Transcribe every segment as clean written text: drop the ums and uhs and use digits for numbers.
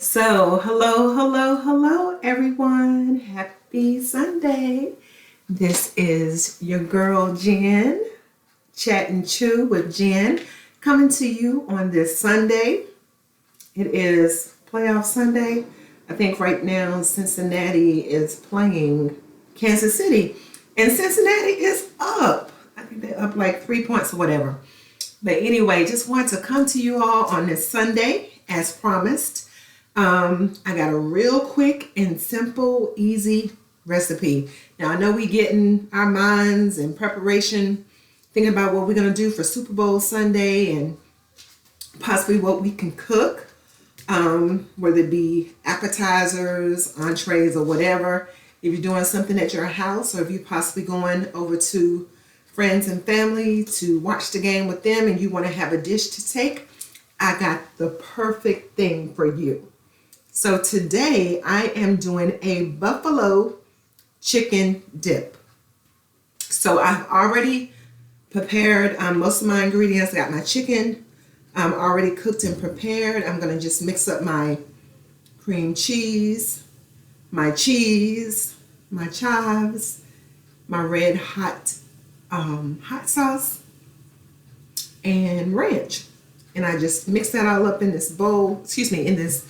Hello, everyone. Happy Sunday. This is your girl, Jen, Chat and Chew with Jen, coming to you on this Sunday. It is playoff Sunday. I think right now Cincinnati is playing Kansas City, and Cincinnati is up. I think they're up like 3 points or whatever. But anyway, just want to come to you all on this Sunday as promised. I got a real quick and simple, easy recipe. Now I know we getting our minds in preparation, thinking about what we're gonna do for Super Bowl Sunday and possibly what we can cook, whether it be appetizers, entrees, or whatever. If you're doing something at your house, or if you're possibly going over to friends and family to watch the game with them and you want to have a dish to take, I got the perfect thing for you. So today I am doing a buffalo chicken dip. So I've already prepared most of my ingredients. I got my chicken already cooked and prepared. I'm going to just mix up my cream cheese, my chives, my red hot sauce, and ranch. And I just mix that all up in this bowl, in this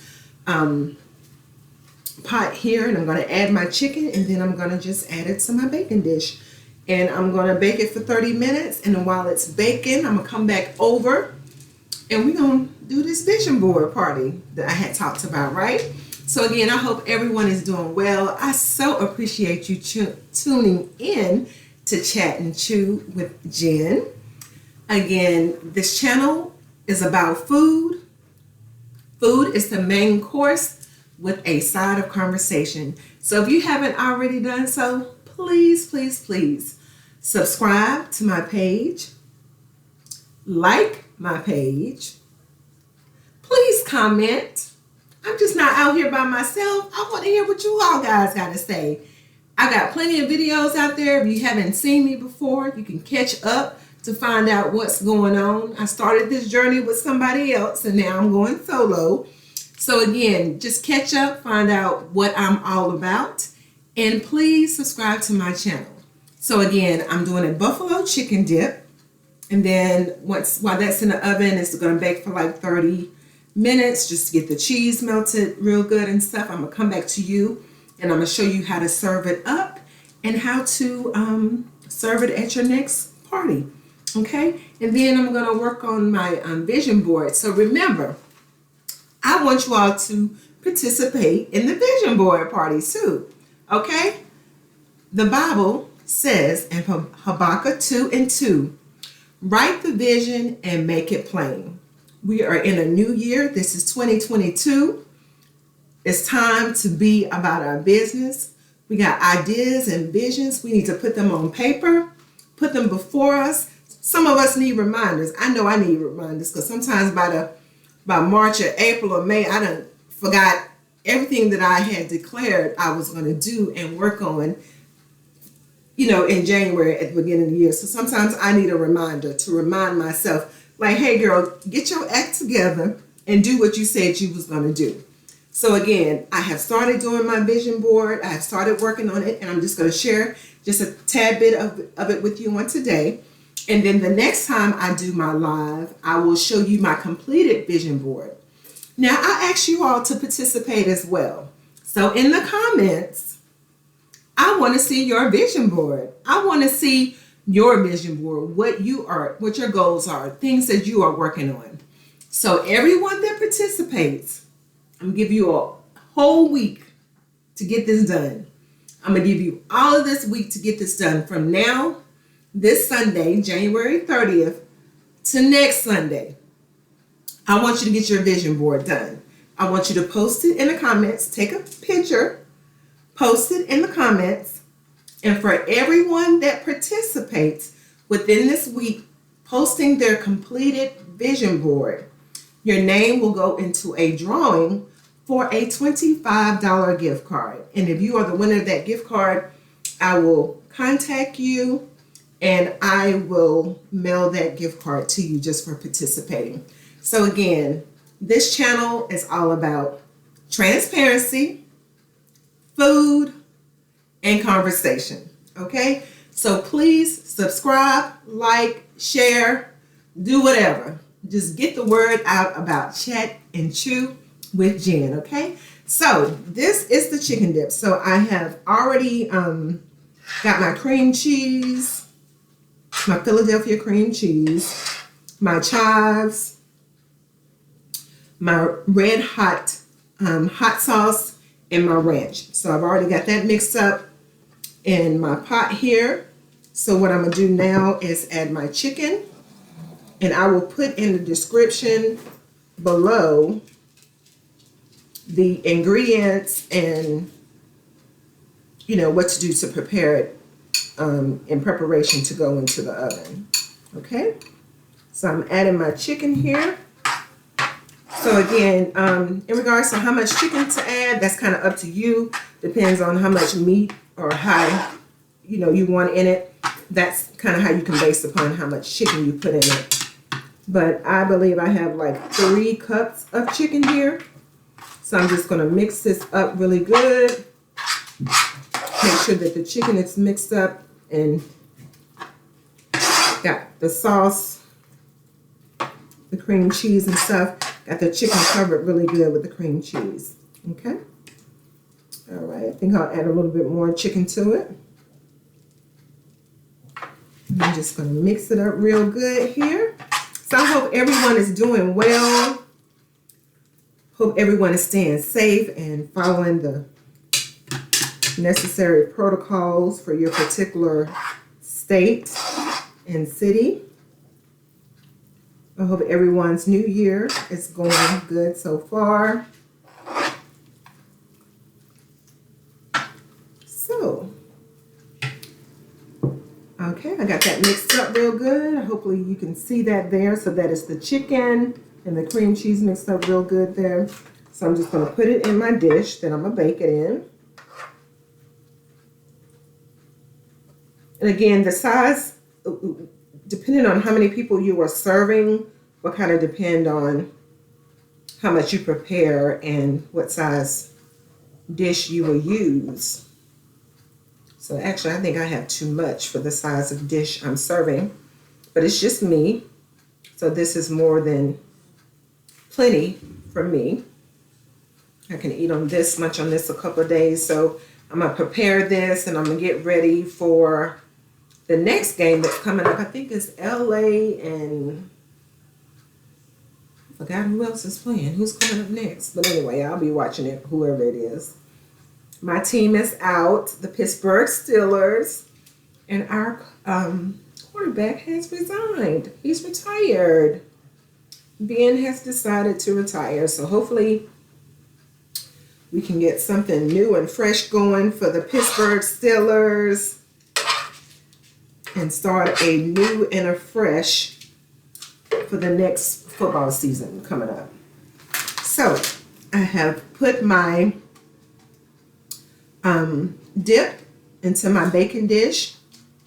pot here, and I'm going to add my chicken, and then I'm going to just add it to my baking dish, and I'm going to bake it for 30 minutes. And then while it's baking, I'm going to come back over and we're going to do this vision board party that I had talked about, right? So again, I hope everyone is doing well. I so appreciate you tuning in to Chat and Chew with Jen. Again, this channel is about food. Food is the main course with a side of conversation. So if you haven't already done so, please subscribe to my page, like my page, please comment. I'm just not out here by myself. I want to hear what you all guys got to say. I got plenty of videos out there. If you haven't seen me before, you can catch up to find out what's going on. I started this journey with somebody else and now I'm going solo. So again, just catch up, find out what I'm all about, and please subscribe to my channel. So again, I'm doing a buffalo chicken dip, and then while that's in the oven, it's going to bake for like 30 minutes just to get the cheese melted real good and stuff. I'm going to come back to you and I'm going to show you how to serve it up and how to serve it at your next party. Okay, and then I'm going to work on my vision board. So remember, I want you all to participate in the vision board party too. Okay, the Bible says in Habakkuk 2:2, write the vision and make it plain. We are in a new year. This is 2022. It's time to be about our business. We got ideas and visions. We need to put them on paper, put them before us. Some of us need reminders. I know I need reminders because sometimes by March or April or May, I done forgot everything that I had declared I was going to do and work on, in January at the beginning of the year. So sometimes I need a reminder to remind myself, like, hey girl, get your act together and do what you said you was going to do. So again, I have started doing my vision board. I have started working on it, and I'm just going to share just a tad bit of it with you on today. And then the next time I do my live, I will show you my completed vision board. Now, I ask you all to participate as well. So in the comments, I want to see your vision board. I want to see your vision board, what your goals are, things that you are working on. So everyone that participates, I'm going to give you a whole week to get this done. I'm going to give you all of this week to get this done from now, this Sunday, January 30th, to next Sunday. I want you to get your vision board done. I want you to post it in the comments. Take a picture, post it in the comments. And for everyone that participates within this week, posting their completed vision board, your name will go into a drawing for a $25 gift card. And if you are the winner of that gift card, I will contact you and I will mail that gift card to you just for participating. So again, this channel is all about transparency, food, and conversation. Okay? So please subscribe, like, share, do whatever. Just get the word out about Chat and Chew with Jen. Okay? So this is the chicken dip. So I have already got my cream cheese, my Philadelphia cream cheese, my chives, my red hot hot sauce, and my ranch. So I've already got that mixed up in my pot here. So what I'm gonna do now is add my chicken, and I will put in the description below the ingredients and what to do to prepare it in preparation to go into the oven. Okay, so I'm adding my chicken here. So again, in regards to how much chicken to add, that's kind of up to you. Depends on how much meat or how you want in it. That's kind of how you can base upon how much chicken you put in it. But I believe I have like 3 cups of chicken here. So I'm just going to mix this up really good. Make sure that the chicken is mixed up and got the sauce, the cream cheese and stuff. Got the chicken covered really good with the cream cheese. Okay. All right. I think I'll add a little bit more chicken to it. I'm just going to mix it up real good here. So I hope everyone is doing well. Hope everyone is staying safe and following the necessary protocols for your particular state and city. I hope everyone's new year is going good so far. So, okay, I got that mixed up real good. Hopefully you can see that there. So that is the chicken and the cream cheese mixed up real good there. So I'm just going to put it in my dish that I'm going to bake it in. And again, the size, depending on how many people you are serving, will kind of depend on how much you prepare and what size dish you will use. So actually, I think I have too much for the size of dish I'm serving, but it's just me. So this is more than plenty for me. I can eat on this much on this a couple of days. So I'm going to prepare this and I'm going to get ready for the next game that's coming up. I think it's LA and I forgot who else is playing. Who's coming up next? But anyway, I'll be watching it, whoever it is. My team is out, the Pittsburgh Steelers, and our quarterback has resigned. He's retired. Ben has decided to retire. So hopefully we can get something new and fresh going for the Pittsburgh Steelers and start a new and a fresh for the next football season coming up. So I have put my dip into my baking dish,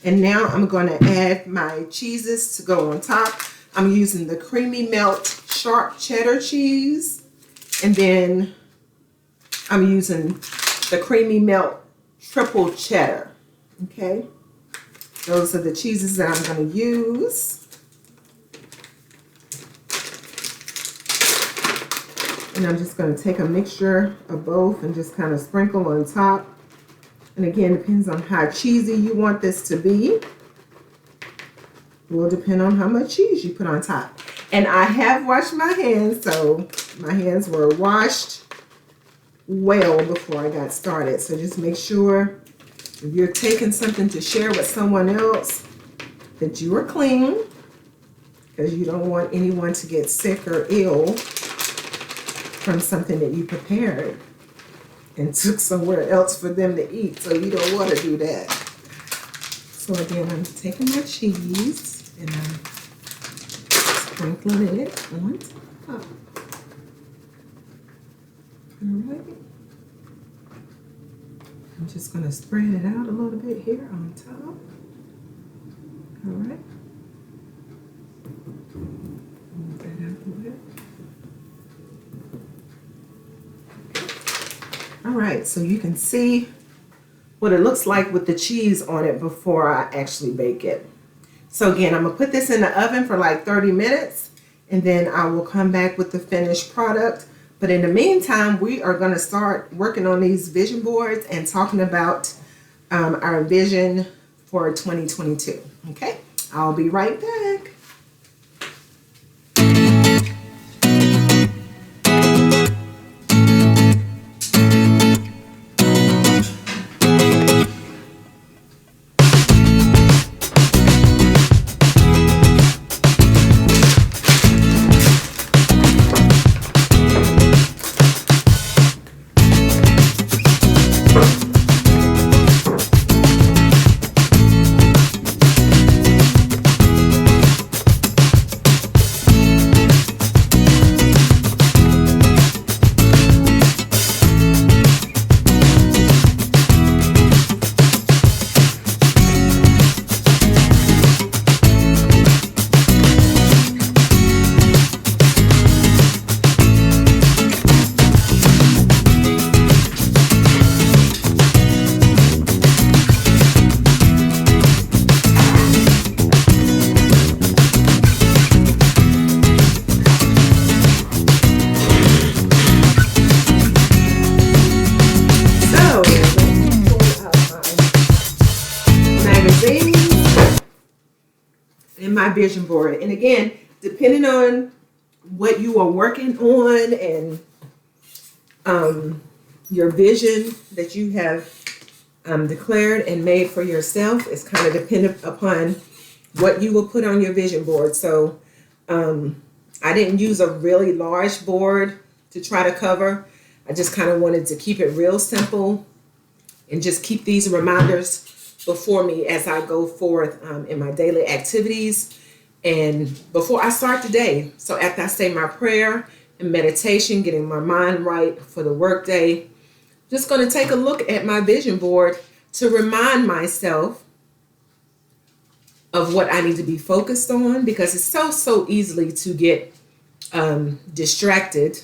and now I'm going to add my cheeses to go on top. I'm using the creamy melt sharp cheddar cheese, and then I'm using the creamy melt triple cheddar. Okay, those are the cheeses that I'm going to use. And I'm just going to take a mixture of both and just kind of sprinkle on top. And again, depends on how cheesy you want this to be. It will depend on how much cheese you put on top. And I have washed my hands, so my hands were washed well before I got started. So just make sure if you're taking something to share with someone else that you are clean, because you don't want anyone to get sick or ill from something that you prepared and took somewhere else for them to eat. So you don't want to do that. So again, I'm taking my cheese and I'm sprinkling it on top. All right. I'm just going to spread it out a little bit here on top. All right. Move that out a little bit. All right, so you can see what it looks like with the cheese on it before I actually bake it. So again, I'm gonna put this in the oven for like 30 minutes and then I will come back with the finished product. But in the meantime, we are gonna start working on these vision boards and talking about our vision for 2022. Okay, I'll be right back. In my vision board, and again, depending on what you are working on and your vision that you have declared and made for yourself is kind of dependent upon what you will put on your vision board. So I didn't use a really large board to try to cover. I just kind of wanted to keep it real simple and just keep these reminders before me as I go forth in my daily activities and before I start the day. So after I say my prayer and meditation, getting my mind right for the workday, just going to take a look at my vision board to remind myself of what I need to be focused on, because it's so easily to get distracted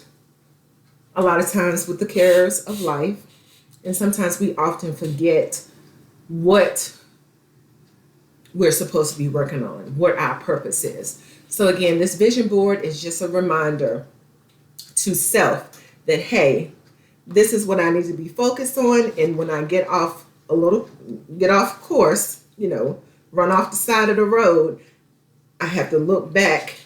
a lot of times with the cares of life. And sometimes we often forget what we're supposed to be working on, what our purpose is. So again, this vision board is just a reminder to self that, hey, this is what I need to be focused on. And when I get off course, run off the side of the road, I have to look back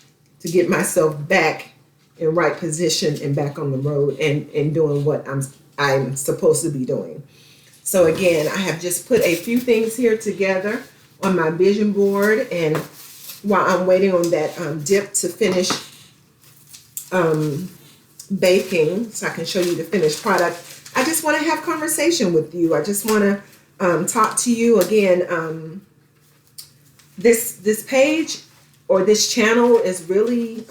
to get myself back in right position and back on the road and doing what I'm supposed to be doing. So again, I have just put a few things here together on my vision board, and while I'm waiting on that dip to finish baking so I can show you the finished product, I just want to have conversation with you. I just want to talk to you again. This page or this channel is really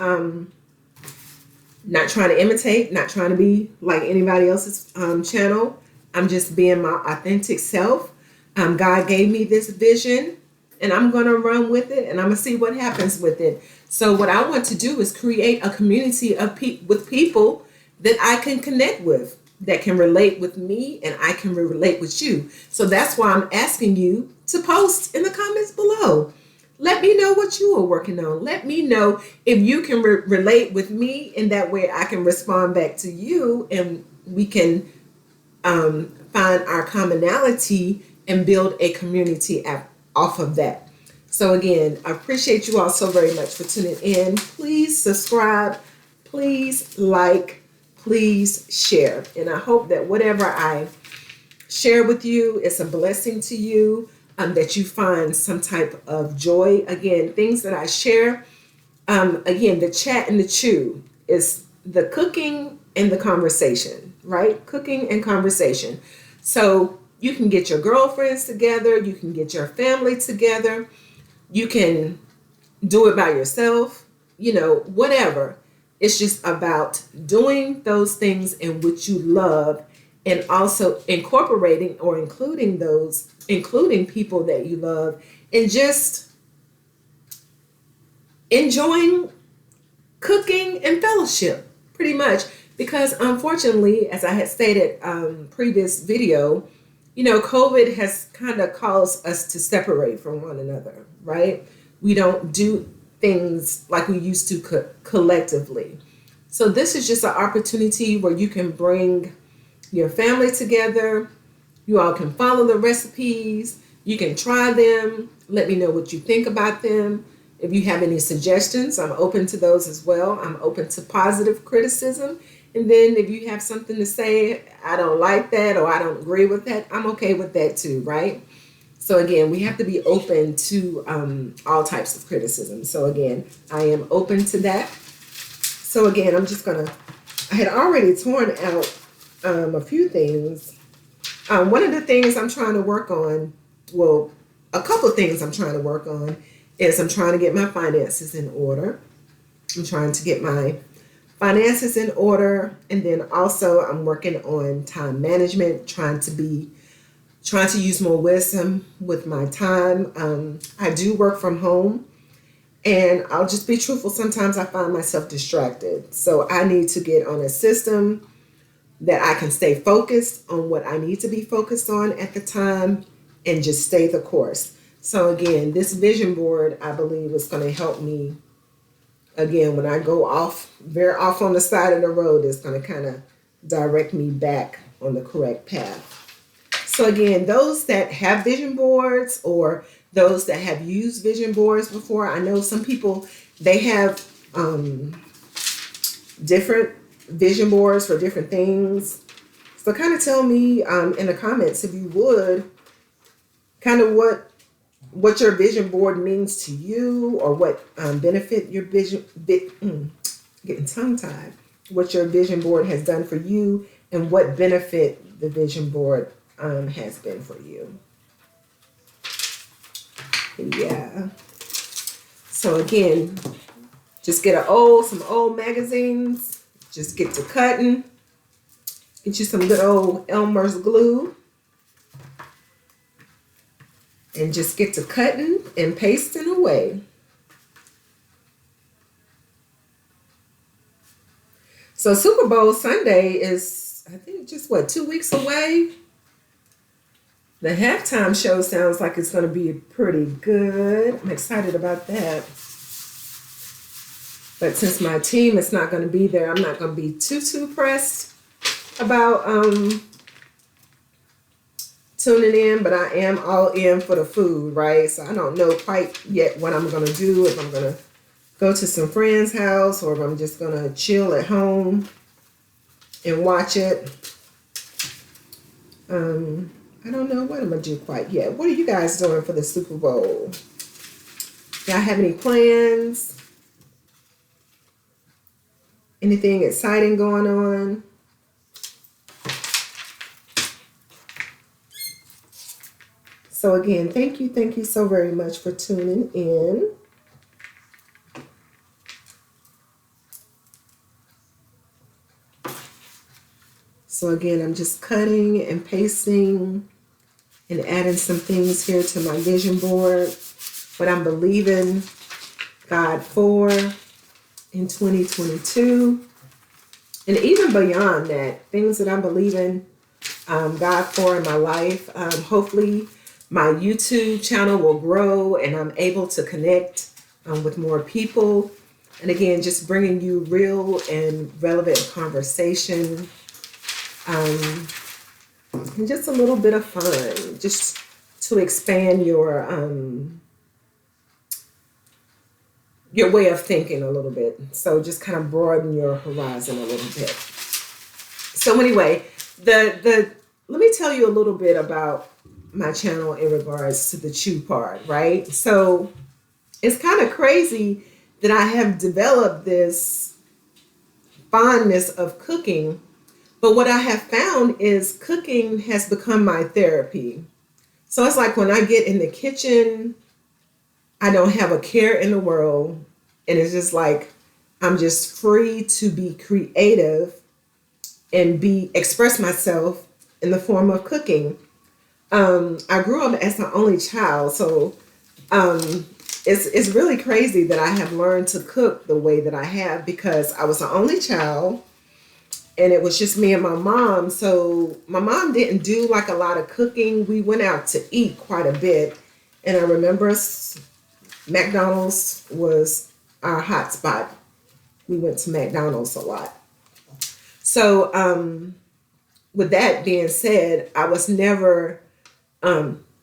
not trying to imitate, not trying to be like anybody else's channel. I'm just being my authentic self. God gave me this vision and I'm going to run with it and I'm going to see what happens with it. So what I want to do is create a community of with people that I can connect with, that can relate with me and I can relate with you. So that's why I'm asking you to post in the comments below. Let me know what you are working on. Let me know if you can relate with me, in that way I can respond back to you and we can find our commonality and build a community off of that. So again, I appreciate you all so very much for tuning in. Please subscribe, please like, please share. And I hope that whatever I share with you is a blessing to you, that you find some type of joy. Again, things that I share, again, the chat and the chew is the cooking and the conversation, right? Cooking and conversation. So you can get your girlfriends together, you can get your family together, you can do it by yourself, whatever. It's just about doing those things in which you love, and also incorporating or including people that you love, and just enjoying cooking and fellowship, pretty much. Because unfortunately, as I had stated previous video, COVID has kind of caused us to separate from one another, right? We don't do things like we used to collectively. So this is just an opportunity where you can bring your family together. You all can follow the recipes. You can try them. Let me know what you think about them. If you have any suggestions, I'm open to those as well. I'm open to positive criticism. And then if you have something to say, I don't like that or I don't agree with that, I'm okay with that too, right? So again, we have to be open to all types of criticism. So again, I am open to that. So again, I had already torn out a few things. One of the things I'm trying to work on, well, a couple of things I'm trying to work on is I'm trying to get my finances in order. I'm trying to get my finances in order. And then also I'm working on time management, trying to use more wisdom with my time. I do work from home, and I'll just be truthful. Sometimes I find myself distracted. So I need to get on a system that I can stay focused on what I need to be focused on at the time and just stay the course. So again, this vision board, I believe, is going to help me. Again, when I go very off on the side of the road, it's going to kind of direct me back on the correct path. So again, those that have vision boards or those that have used vision boards before, I know some people, they have different vision boards for different things. So kind of tell me in the comments, if you would, kind of what your vision board means to you, or what benefit your getting tongue tied, what your vision board has done for you, and what benefit the vision board has been for you. Yeah. So again, just get some old magazines. Just get to cutting. Get you some good old Elmer's glue. And just get to cutting and pasting away. So Super Bowl Sunday is, I think, just 2 weeks away. The halftime show sounds like it's going to be pretty good. I'm excited about that. But since my team is not going to be there, I'm not going to be too pressed about tuning in, but I am all in for the food, right? So I don't know quite yet what I'm going to do, if I'm going to go to some friend's house or if I'm just going to chill at home and watch it. I don't know what I'm going to do quite yet. What are you guys doing for the Super Bowl? Y'all have any plans? Anything exciting going on? So again, thank you so very much for tuning in. So again, I'm just cutting and pasting and adding some things here to my vision board. What I'm believing God for in 2022. And even beyond that, things that I'm believing God for in my life. Hopefully my YouTube channel will grow and I'm able to connect with more people. And again, just bringing you real and relevant conversation. And just a little bit of fun, just to expand your way of thinking a little bit. So just kind of broaden your horizon a little bit. So anyway, let me tell you a little bit about my channel in regards to the chew part, right? So it's kind of crazy that I have developed this fondness of cooking. But what I have found is cooking has become my therapy. So it's like when I get in the kitchen, I don't have a care in the world. And it's just like, I'm just free to be creative and express myself in the form of cooking. I grew up as the only child. So it's really crazy that I have learned to cook the way that I have, because I was the only child. and it was just me and my mom. So my mom didn't do like a lot of cooking. We went out to eat quite a bit. And I remember McDonald's was our hot spot. We went to McDonald's a lot. So with that being said, I was never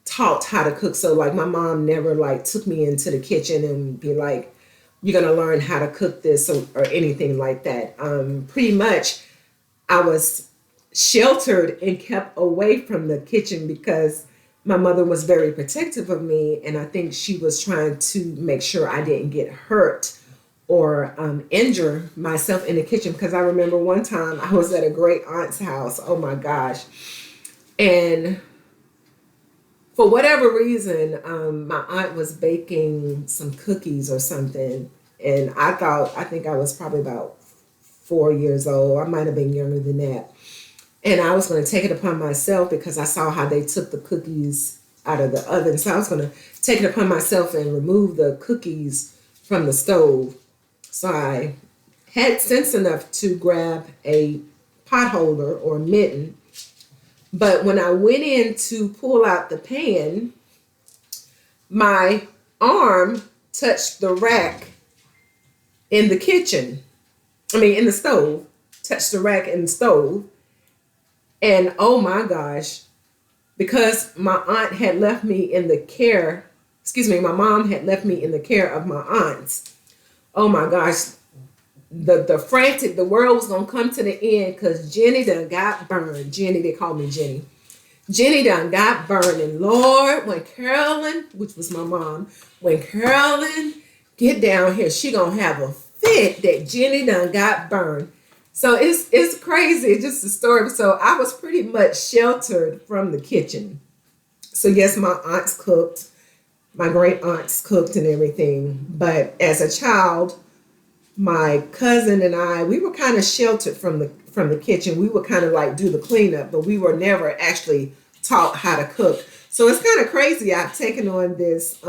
taught how to cook. So like my mom never like took me into the kitchen and be like, you're gonna learn how to cook this or anything like that. Pretty much I was sheltered and kept away from the kitchen because my mother was very protective of me, and I think she was trying to make sure I didn't get hurt or injure myself in the kitchen. Because I remember one time I was at a great aunt's house. Oh my gosh. And for whatever reason, my aunt was baking some cookies or something. And I think I was probably about 4 years old. I might have been younger than that. And I was going to take it upon myself because I saw how they took the cookies out of the oven. So I was going to take it upon myself and remove the cookies from the stove. So I had sense enough to grab a pot holder or mitten. But when I went in to pull out the pan, my arm touched the rack in the kitchen. In the stove. Touched the rack in the stove. And oh my gosh, because my aunt had left me in the care, my mom had left me in the care of my aunts. Oh my gosh, the world was going to come to the end because Jenny done got burned. Jenny, they call me Jenny. Jenny done got burned. And Lord, when Carolyn, which was my mom, when Carolyn get down here, she going to have a fit that Jenny done got burned. So it's crazy. It's just a story. So I was pretty much sheltered from the kitchen. So yes, my aunts cooked. My great aunts cooked and everything. But as a child, my cousin and I, we were kind of sheltered from the kitchen. We would kind of like do the cleanup, but we were never actually taught how to cook. So it's kind of crazy. I've taken on this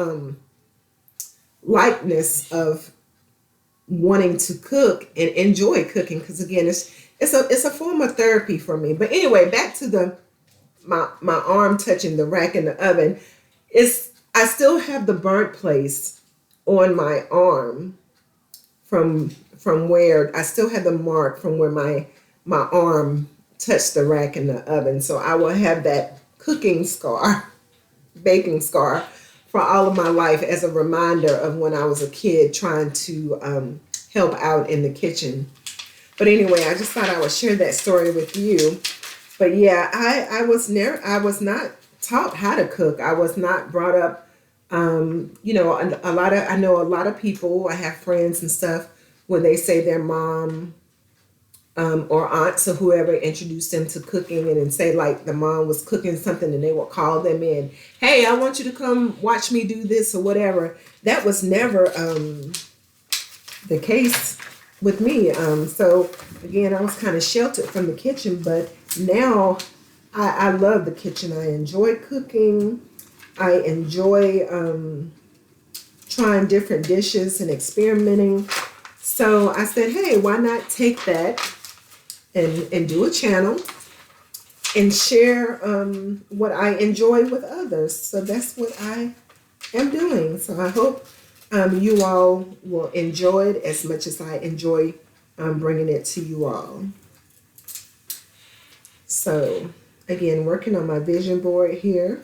likeness of wanting to cook and enjoy cooking because again it's a form of therapy for me. But anyway, back to my arm touching the rack in the oven. I still have the burnt place on my arm from where I still have the mark from where my arm touched the rack in the oven. So I will have that cooking scar, baking scar for all of my life as a reminder of when I was a kid trying to help out in the kitchen. But anyway, I just thought I would share that story with you. But yeah, I was not taught how to cook. I was not brought up. I know a lot of people. I have friends and stuff when they say their mom or aunts or whoever introduced them to cooking, and then say like the mom was cooking something and they would call them in, hey, I want you to come watch me do this or whatever. That was never the case with me. So again, I was kind of sheltered from the kitchen, but now I love the kitchen. I enjoy cooking. I enjoy trying different dishes and experimenting. So I said, hey, why not take that and do a channel and share what I enjoy with others. So that's what I am doing. So I hope you all will enjoy it as much as I enjoy bringing it to you all. So again, working on my vision board here.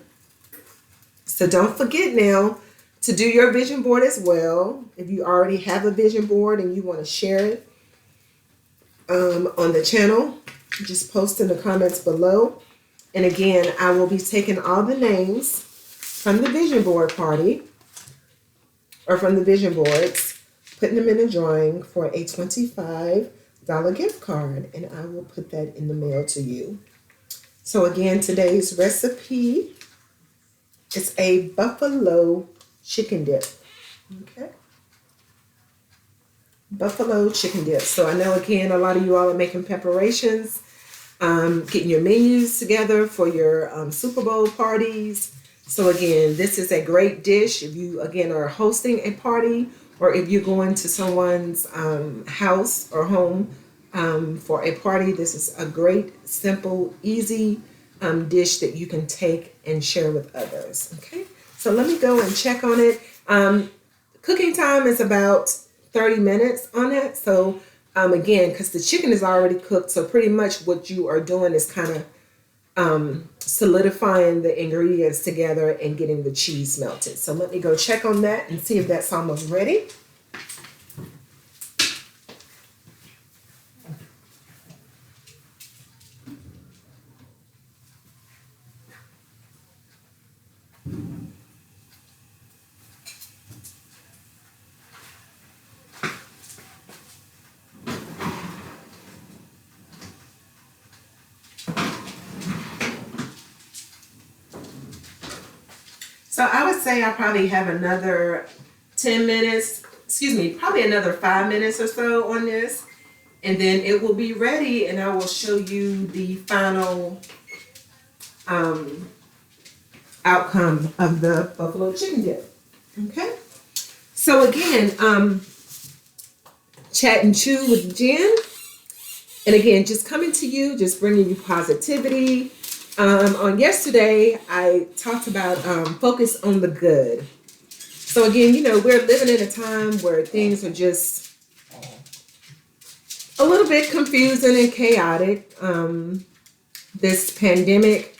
So don't forget now to do your vision board as well. If you already have a vision board and you want to share it on the channel, just post in the comments below. And again, I will be taking all the names from the vision board party or from the vision boards, putting them in a drawing for a $25 gift card, and I will put that in the mail to you. So again, today's recipe is a buffalo chicken dip. Okay. Buffalo chicken dip. So I know again, a lot of you all are making preparations, getting your menus together for your Super Bowl parties. So again, this is a great dish if you again are hosting a party or if you're going to someone's house or home for a party. This is a great, simple, easy dish that you can take and share with others. Okay, so let me go and check on it. Cooking time is about 30 minutes on it. So again, because the chicken is already cooked, so pretty much what you are doing is kind of solidifying the ingredients together and getting the cheese melted. So let me go check on that and see if that's almost ready. So I would say I probably have another 10 minutes, probably another 5 minutes or so on this. And then it will be ready and I will show you the final outcome of the buffalo chicken dip. Okay? So again, chat and chew with Jen. And again, just coming to you, just bringing you positivity. On yesterday, I talked about focus on the good. So again, we're living in a time where things are just a little bit confusing and chaotic. This pandemic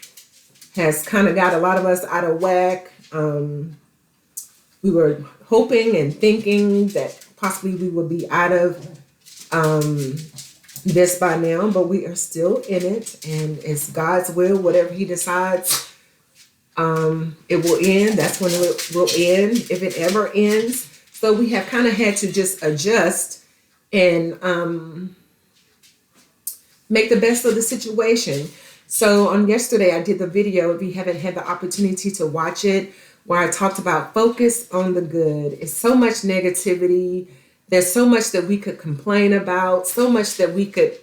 has kind of got a lot of us out of whack. We were hoping and thinking that possibly we would be out of this by now, but we are still in it, and it's God's will. Whatever He decides, it will end. That's when it will end, if it ever ends. So we have kind of had to just adjust and make the best of the situation. So on yesterday, I did the video. If you haven't had the opportunity to watch it, where I talked about focus on the good. It's so much negativity. There's so much that we could complain about, so much that we could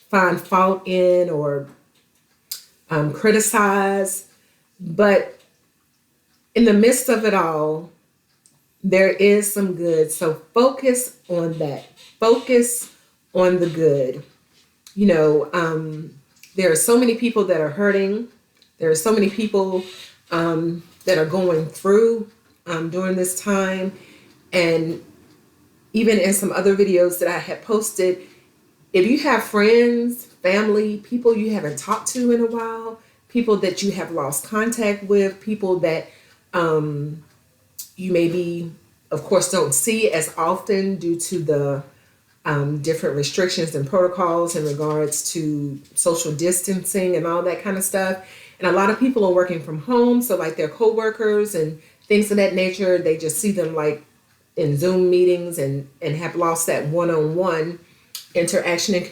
find fault in or criticize. But in the midst of it all, there is some good. So focus on that. Focus on the good. There are so many people that are hurting. There are so many people that are going through during this time. And even in some other videos that I had posted, if you have friends, family, people you haven't talked to in a while, people that you have lost contact with, people that you maybe, of course, don't see as often due to the different restrictions and protocols in regards to social distancing and all that kind of stuff. And a lot of people are working from home, so like their coworkers and things of that nature, they just see them like in Zoom meetings and have lost that one-on-one interaction and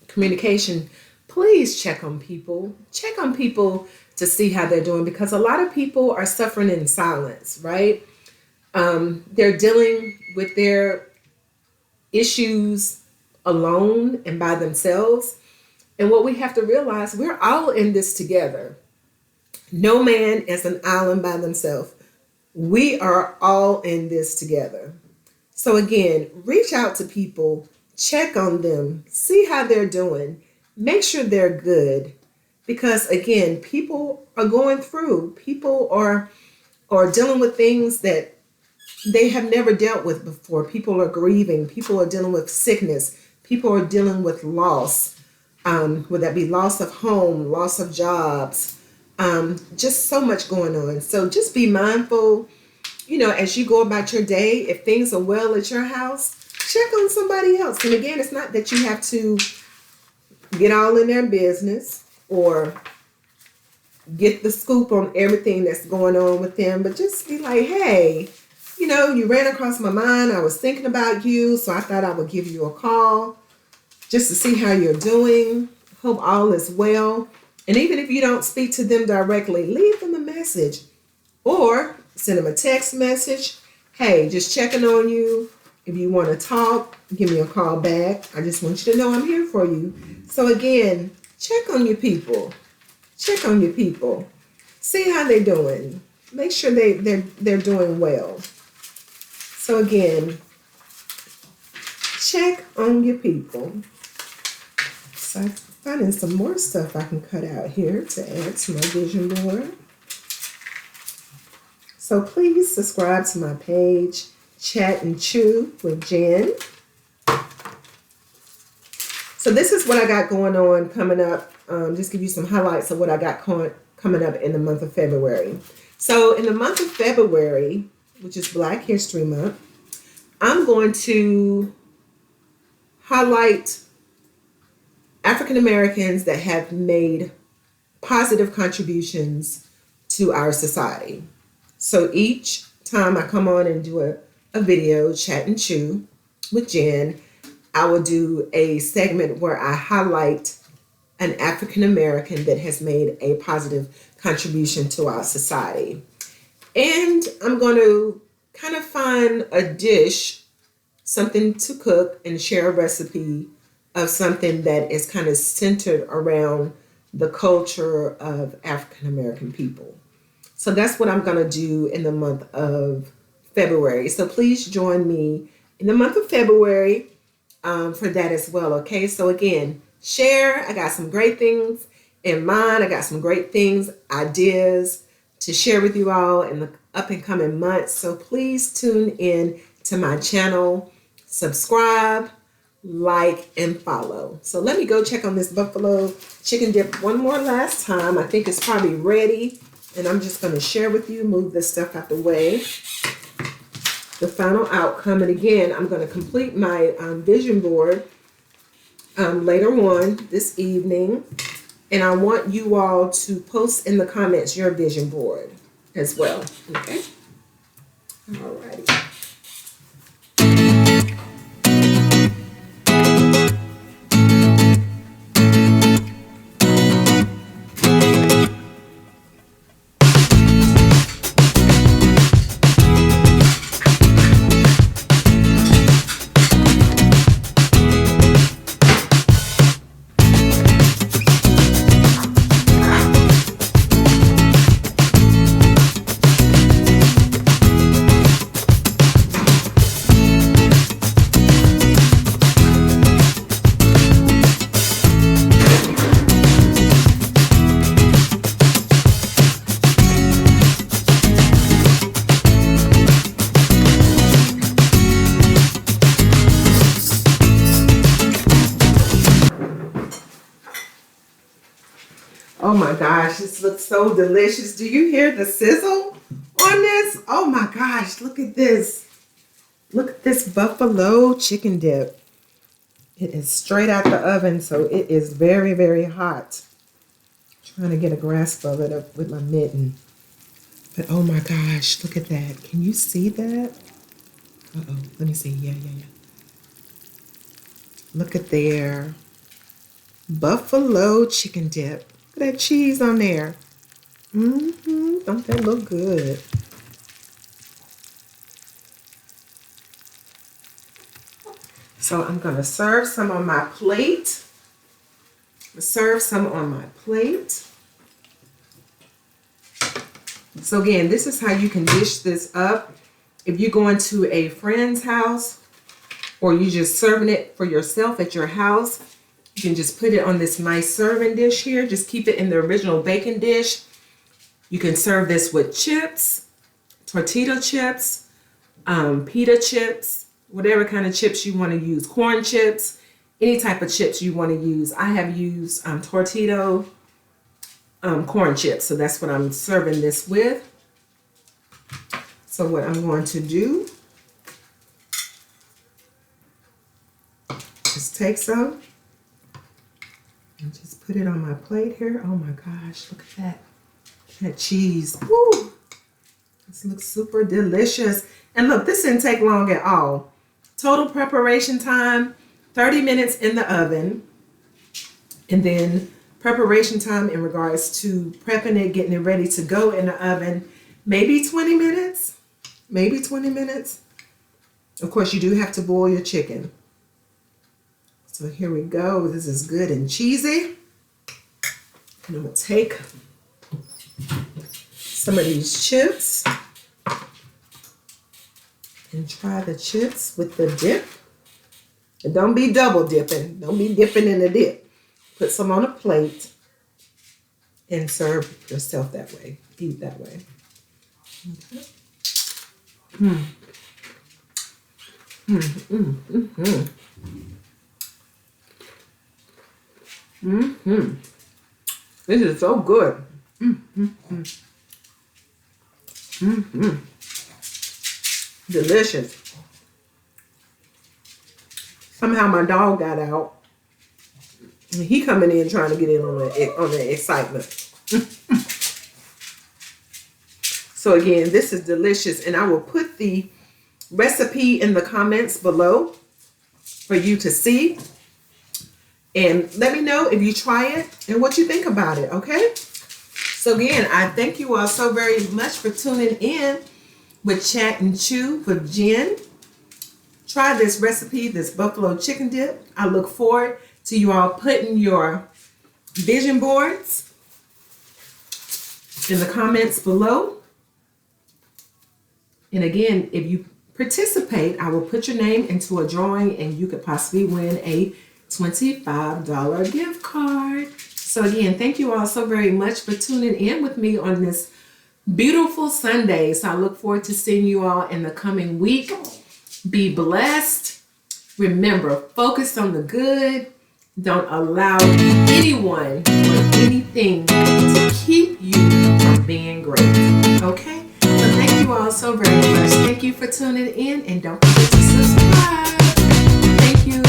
communication. Please check on people. Check on people to see how they're doing, because a lot of people are suffering in silence, right? They're dealing with their issues alone and by themselves. And what we have to realize, we're all in this together. No man is an island by themselves. We are all in this together. So again, reach out to people, check on them, see how they're doing, make sure they're good. Because again, people are going through, people are dealing with things that they have never dealt with before. People are grieving, people are dealing with sickness, people are dealing with loss. Would that be loss of home, loss of jobs, just so much going on. So just be mindful, as you go about your day. If things are well at your house, check on somebody else. And again, it's not that you have to get all in their business or get the scoop on everything that's going on with them, but just be like, hey, you ran across my mind. I was thinking about you, so I thought I would give you a call just to see how you're doing. Hope all is well. And even if you don't speak to them directly, leave them a message or send them a text message. Hey, just checking on you. If you want to talk, give me a call back. I just want you to know I'm here for you. So again, check on your people. Check on your people. See how they're doing. Make sure they're doing well. So again, check on your people. So I'm finding some more stuff I can cut out here to add to my vision board. So please subscribe to my page, Chat and Chew with Jen. So this is what I got going on coming up. Just give you some highlights of what I got coming up in the month of February. So in the month of February, which is Black History Month, I'm going to highlight African Americans that have made positive contributions to our society. So each time I come on and do a video, Chat and Chew with Jen, I will do a segment where I highlight an African American that has made a positive contribution to our society. And I'm going to kind of find a dish, something to cook, and share a recipe of something that is kind of centered around the culture of African American people. So that's what I'm going to do in the month of February. So please join me in the month of February for that as well. Okay, so again, share. I got some great things in mind. I got some great things, ideas to share with you all in the up and coming months. So please tune in to my channel, subscribe, like, and follow. So let me go check on this buffalo chicken dip one more last time. I think it's probably ready. And I'm just going to share with you, move this stuff out the way. The final outcome. And again, I'm going to complete my vision board later on this evening. And I want you all to post in the comments your vision board as well. Okay? All righty. Oh my gosh, this looks so delicious. Do you hear the sizzle on this? Oh my gosh, look at this. Look at this buffalo chicken dip. It is straight out the oven, so it is very, very hot. I'm trying to get a grasp of it up with my mitten. But oh my gosh, look at that. Can you see that? Uh-oh, let me see. Yeah. Look at there. Buffalo chicken dip. Look at that cheese on there. Don't that look good? So I'm going to serve some on my plate. So again, this is how you can dish this up. If you're going to a friend's house or you just serving it for yourself at your house, you can just put it on this nice serving dish here. Just keep it in the original baking dish. You can serve this with chips, tortilla chips, pita chips, whatever kind of chips you want to use, corn chips, any type of chips you want to use. I have used tortilla corn chips, so that's what I'm serving this with. So what I'm going to do is take some and just put it on my plate here. Oh my gosh, look at that. That cheese. Woo! This looks super delicious. And look, this didn't take long at all. Total preparation time, 30 minutes in the oven. And then preparation time in regards to prepping it, getting it ready to go in the oven, maybe 20 minutes. Maybe 20 minutes. Of course, you do have to boil your chicken. So here we go. This is good and cheesy. And I'm going to take some of these chips and try the chips with the dip. And don't be double dipping. Don't be dipping in the dip. put some on a plate, and serve yourself that way. Eat that way. Okay. This is so good. Delicious. Somehow my dog got out. And he coming in trying to get in on the excitement. So again, this is delicious, and I will put the recipe in the comments below for you to see. And let me know if you try it and what you think about it, okay? So again, I thank you all so very much for tuning in with Chat and Chew with Jen. Try this recipe, this buffalo chicken dip. I look forward to you all putting your vision boards in the comments below. And again, if you participate, I will put your name into a drawing and you could possibly win a $25 gift card. So again, thank you all so very much for tuning in with me on this beautiful Sunday. So I look forward to seeing you all in the coming week. Be blessed. Remember, focus on the good. Don't allow anyone or anything to keep you from being great. Okay? So thank you all so very much. Thank you for tuning in, and don't forget to subscribe. Thank you.